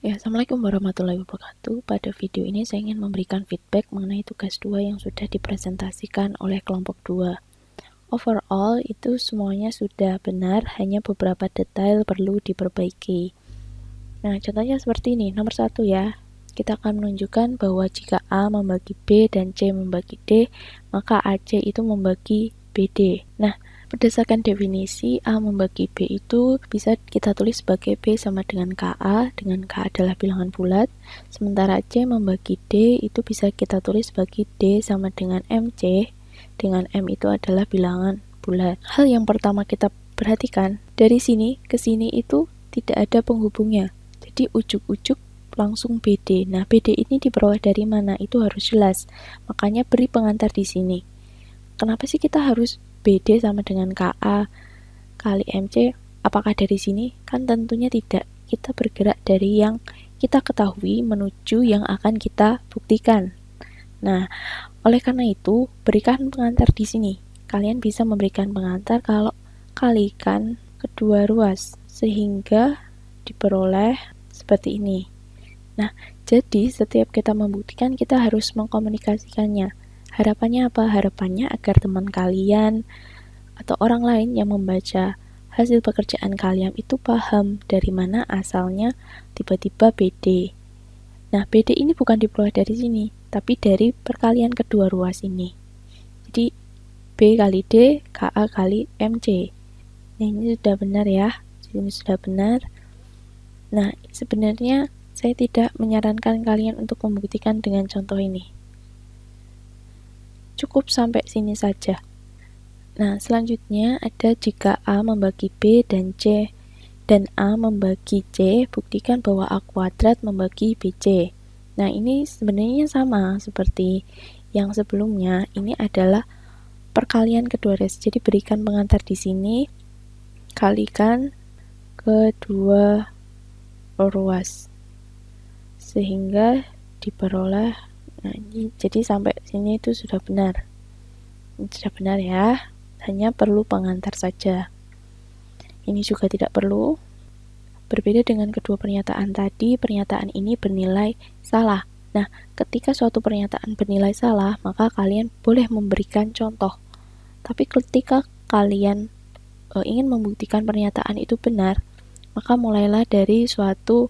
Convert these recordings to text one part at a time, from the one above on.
Ya, Assalamualaikum warahmatullahi wabarakatuh. Pada video ini saya ingin memberikan feedback mengenai tugas 2 yang sudah dipresentasikan oleh kelompok 2. Overall, itu semuanya sudah benar, hanya beberapa detail perlu diperbaiki. Nah, contohnya seperti ini. Nomor 1 ya. Kita akan menunjukkan bahwa jika A membagi B dan C membagi D, maka AC itu membagi BD. Nah, berdasarkan definisi, A membagi B itu bisa kita tulis sebagai B sama dengan KA, dengan K adalah bilangan bulat. Sementara C membagi D itu bisa kita tulis sebagai D sama dengan MC, dengan M itu adalah bilangan bulat. Hal yang pertama kita perhatikan, dari sini ke sini itu tidak ada penghubungnya. Jadi ujuk-ujuk langsung BD. Nah, BD ini diperoleh dari mana? Itu harus jelas. Makanya beri pengantar di sini. Kenapa sih kita harus BD sama dengan KA kali MC? Apakah dari sini? Kan tentunya tidak. Kita bergerak dari yang kita ketahui menuju yang akan kita buktikan. Nah, oleh karena itu, berikan pengantar di sini. Kalian bisa memberikan pengantar kalau kalikan kedua ruas, sehingga diperoleh seperti ini. Nah, jadi setiap kita membuktikan, kita harus mengkomunikasikannya. Harapannya apa? Harapannya agar teman kalian atau orang lain yang membaca hasil pekerjaan kalian itu paham dari mana asalnya tiba-tiba BD. Nah, BD ini bukan diperoleh dari sini, tapi dari perkalian kedua ruas ini. Jadi, B kali D, KA kali MC. Nah, ini sudah benar ya. Ini sudah benar. Nah, sebenarnya saya tidak menyarankan kalian untuk membuktikan dengan contoh ini. Cukup sampai sini saja. Nah, selanjutnya ada jika A membagi B dan C dan A membagi C, buktikan bahwa A kuadrat membagi BC. Nah, ini sebenarnya sama seperti yang sebelumnya. Ini adalah perkalian kedua ruas. Jadi berikan pengantar di sini, kalikan kedua ruas sehingga diperoleh. Nah, jadi sampai sini itu sudah benar. Ini sudah benar ya. Hanya perlu pengantar saja. Ini juga tidak perlu. Berbeda dengan kedua pernyataan tadi, pernyataan ini bernilai salah. Nah, ketika suatu pernyataan bernilai salah, maka kalian boleh memberikan contoh. Tapi ketika kalian ingin membuktikan pernyataan itu benar, maka mulailah dari suatu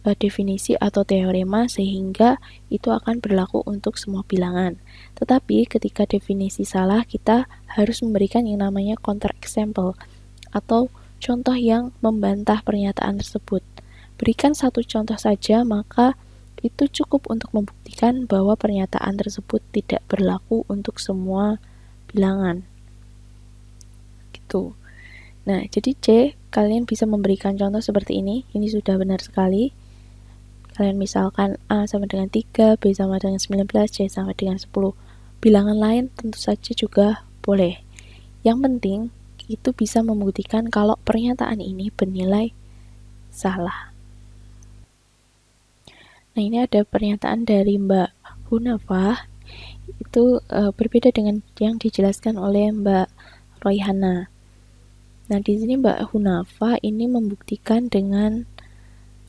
definisi atau teorema sehingga itu akan berlaku untuk semua bilangan. Tetapi ketika definisi salah, kita harus memberikan yang namanya counter example atau contoh yang membantah pernyataan tersebut. Berikan satu contoh saja, maka itu cukup untuk membuktikan bahwa pernyataan tersebut tidak berlaku untuk semua bilangan. Gitu. Nah, jadi C, kalian bisa memberikan contoh seperti ini. Ini sudah benar sekali. Kalian misalkan A sama dengan 3, B sama dengan 19, C sama dengan 10. Bilangan lain tentu saja juga boleh. Yang penting, itu bisa membuktikan kalau pernyataan ini bernilai salah. Nah, ini ada pernyataan dari Mbak Hunafah. Itu berbeda dengan yang dijelaskan oleh Mbak Royhana. Nah, di sini Mbak Hunafah ini membuktikan dengan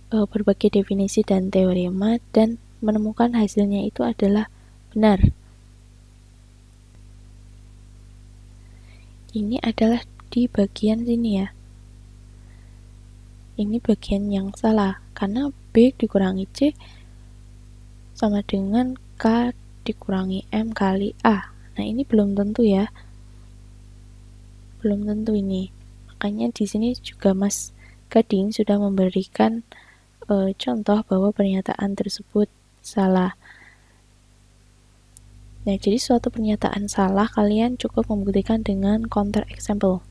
berbagai definisi dan teorema dan menemukan hasilnya itu adalah benar. Ini adalah di bagian sini ya. Ini bagian yang salah karena B dikurangi C sama dengan K dikurangi M kali A. Nah, ini belum tentu ya. Belum tentu ini. Makanya di sini juga Mas Gading sudah memberikan contoh bahwa pernyataan tersebut salah. Nah, jadi suatu pernyataan salah, kalian cukup membuktikan dengan counter example.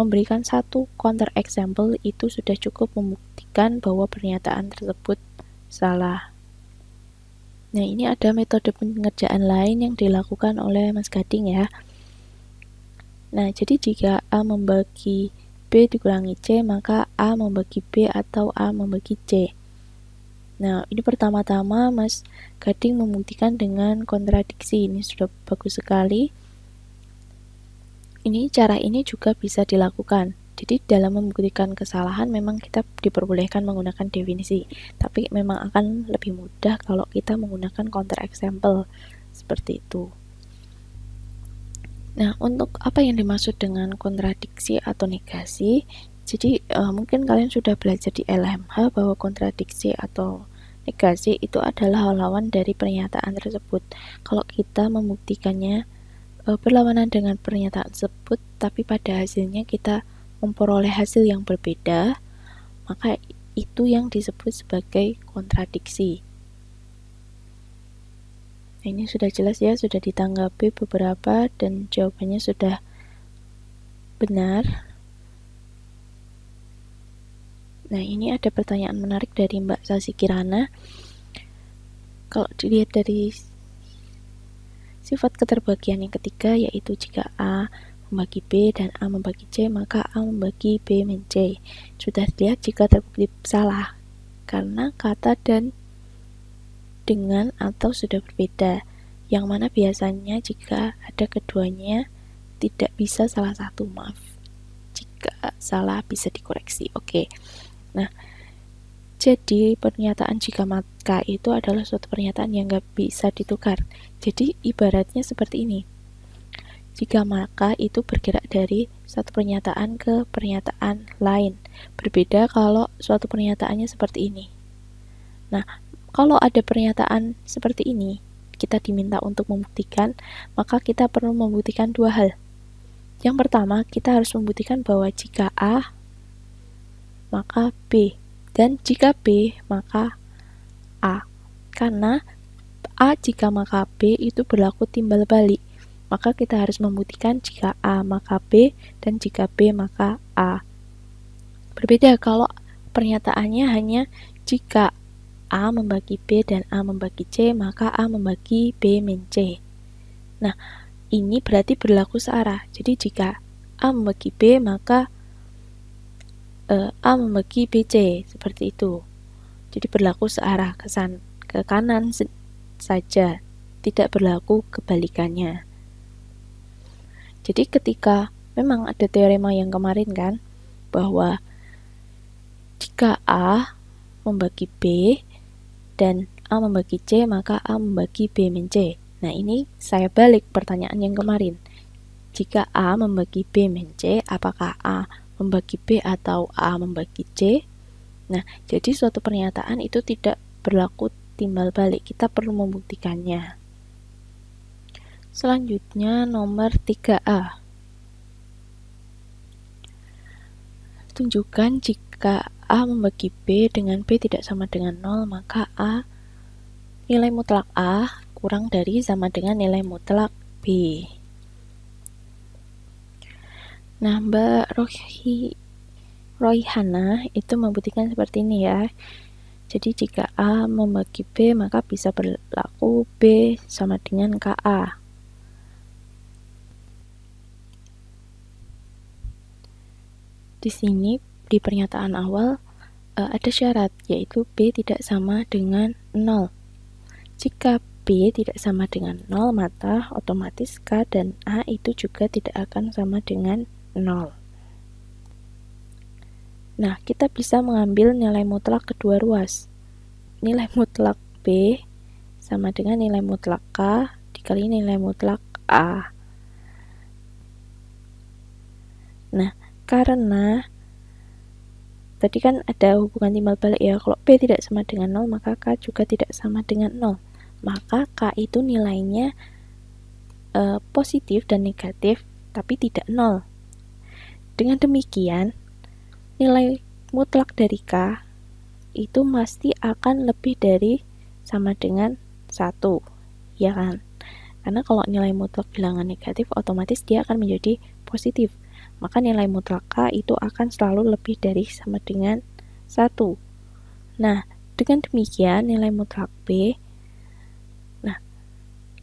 Memberikan satu counter example itu sudah cukup membuktikan bahwa pernyataan tersebut salah. Nah, ini ada metode pengerjaan lain yang dilakukan oleh Mas Gading ya. Nah, jadi jika A membagi B dikurangi C, maka A membagi B atau A membagi C. Nah, ini pertama-tama Mas Gading membuktikan dengan kontradiksi. Ini sudah bagus sekali. Cara ini juga bisa dilakukan. Jadi dalam membuktikan kesalahan memang kita diperbolehkan menggunakan definisi, tapi memang akan lebih mudah kalau kita menggunakan counter example seperti itu. Nah, untuk apa yang dimaksud dengan kontradiksi atau negasi? Jadi mungkin kalian sudah belajar di LMH bahwa kontradiksi atau negasi itu adalah lawan dari pernyataan tersebut. Kalau kita membuktikannya berlawanan dengan pernyataan tersebut, tapi pada hasilnya kita memperoleh hasil yang berbeda, maka itu yang disebut sebagai kontradiksi. Nah, ini sudah jelas ya, sudah ditanggapi beberapa dan jawabannya sudah benar. Nah, ini ada pertanyaan menarik dari Mbak Sasi Kirana. Kalau dilihat dari sifat keterbagian yang ketiga, yaitu jika A membagi B dan A membagi C, maka A membagi B min C. Sudah dilihat jika terbukti salah, karena kata dan dengan atau sudah berbeda, yang mana biasanya jika ada keduanya tidak bisa salah satu, maaf. Jika salah bisa dikoreksi. Oke. Nah, jadi pernyataan jika maka itu adalah suatu pernyataan yang nggak bisa ditukar. Jadi ibaratnya seperti ini. Jika maka itu bergerak dari satu pernyataan ke pernyataan lain. Berbeda kalau suatu pernyataannya seperti ini. Nah, kalau ada pernyataan seperti ini, kita diminta untuk membuktikan, maka kita perlu membuktikan dua hal. Yang pertama, kita harus membuktikan bahwa jika A, maka B. Dan jika B, maka A. Karena A jika maka B itu berlaku timbal balik. Maka kita harus membuktikan jika A maka B dan jika B maka A. Berbeda kalau pernyataannya hanya jika A membagi B dan A membagi C, maka A membagi B min C. Nah, ini berarti berlaku searah. Jadi jika A membagi B, maka A membagi BC, seperti itu. Jadi berlaku searah ke kanan saja, tidak berlaku kebalikannya. Jadi ketika memang ada teorema yang kemarin kan, bahwa jika A membagi B dan A membagi C, maka A membagi B min C. Nah, ini saya balik pertanyaan yang kemarin. Jika A membagi B min C, apakah A membagi B atau A membagi C? Nah, jadi suatu pernyataan itu tidak berlaku timbal balik. Kita perlu membuktikannya. Selanjutnya nomor 3A. Tunjukkan jika A membagi B dengan B tidak sama dengan 0, maka A nilai mutlak A kurang dari sama dengan nilai mutlak B. Nah, Mbak Royhana itu membuktikan seperti ini ya. Jadi jika A membagi B, maka bisa berlaku B sama dengan KA. Di sini di pernyataan awal ada syarat, yaitu B tidak sama dengan 0. Jika B tidak sama dengan 0, maka otomatis K dan A itu juga tidak akan sama dengan 0. Nah, kita bisa mengambil nilai mutlak kedua ruas. Nilai mutlak B sama dengan nilai mutlak K dikali nilai mutlak A. Nah, karena tadi kan ada hubungan timbal balik ya, kalau B tidak sama dengan 0, maka K juga tidak sama dengan 0. Maka K itu nilainya positif dan negatif, tapi tidak 0. Dengan demikian, nilai mutlak dari K itu pasti akan lebih dari sama dengan 1, ya kan? Karena kalau nilai mutlak bilangan negatif, otomatis dia akan menjadi positif. Maka nilai mutlak K itu akan selalu lebih dari sama dengan 1. Nah, dengan demikian nilai mutlak B, nah,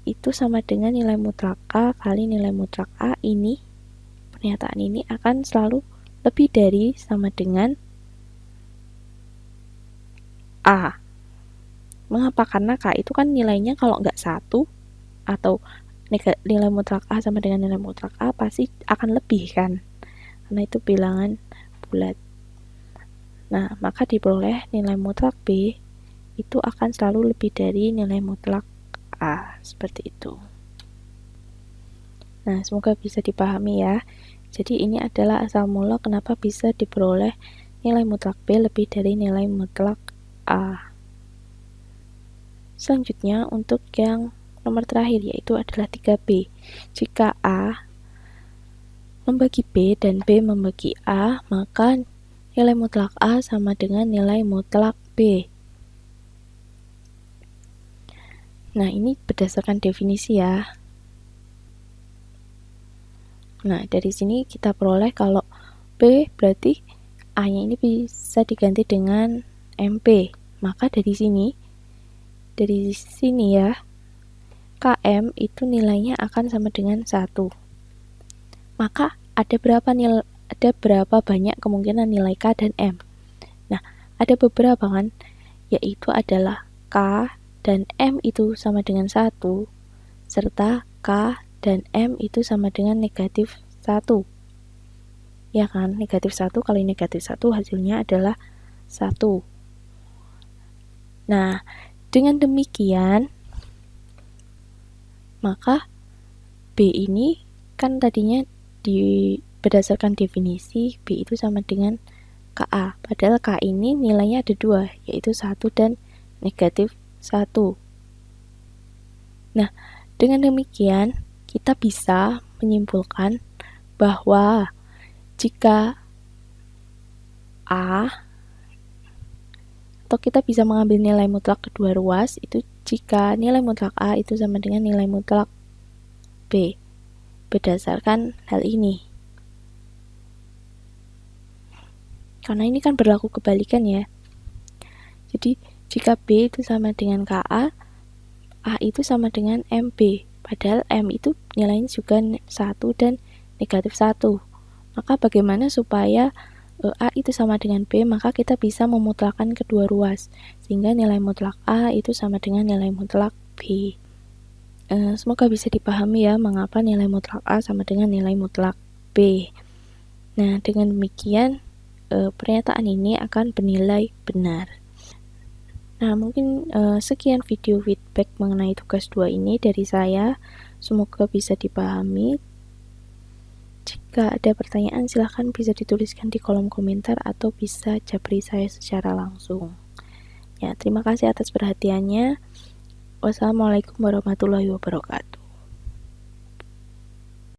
itu sama dengan nilai mutlak K kali nilai mutlak A ini, pernyataan ini akan selalu lebih dari sama dengan A. Mengapa? Karena K itu kan nilainya kalau nggak 1, atau nilai mutlak A sama dengan nilai mutlak A pasti akan lebih kan, karena itu bilangan bulat. Nah, maka diperoleh nilai mutlak B itu akan selalu lebih dari nilai mutlak A, seperti itu. Nah, semoga bisa dipahami ya. Jadi ini adalah asal mula kenapa bisa diperoleh nilai mutlak B lebih dari nilai mutlak A. Selanjutnya untuk yang nomor terakhir yaitu adalah 3B. Jika A membagi B dan B membagi A, maka nilai mutlak A sama dengan nilai mutlak B. Nah, ini berdasarkan definisi ya. Nah, dari sini kita peroleh kalau B berarti A-nya ini bisa diganti dengan MP. Maka dari sini ya, KM itu nilainya akan sama dengan 1. Maka ada berapa banyak kemungkinan nilai K dan M? Nah, ada beberapa kan, yaitu adalah K dan M itu sama dengan 1, serta K dan M itu sama dengan negatif 1. Ya kan, negatif 1 kali negatif 1 hasilnya adalah 1. Nah, dengan demikian, maka B ini kan tadinya berdasarkan definisi B itu sama dengan KA. Padahal K ini nilainya ada 2, yaitu 1 dan negatif 1. Nah, dengan demikian kita bisa menyimpulkan bahwa jika A, atau kita bisa mengambil nilai mutlak kedua ruas, itu jika nilai mutlak A itu sama dengan nilai mutlak B, berdasarkan hal ini. Karena ini kan berlaku kebalikan ya. Jadi, jika B itu sama dengan KA, A itu sama dengan MB. Padahal M itu nilainya juga 1 dan negatif 1. Maka bagaimana supaya A itu sama dengan B, maka kita bisa memutlakan kedua ruas. Sehingga nilai mutlak A itu sama dengan nilai mutlak B. Semoga bisa dipahami ya mengapa nilai mutlak A sama dengan nilai mutlak B. Nah, dengan demikian pernyataan ini akan bernilai benar. Nah, mungkin sekian video feedback mengenai tugas 2 ini dari saya. Semoga bisa dipahami. Jika ada pertanyaan, silahkan bisa dituliskan di kolom komentar atau bisa japri saya secara langsung. Ya, terima kasih atas perhatiannya. Wassalamualaikum warahmatullahi wabarakatuh.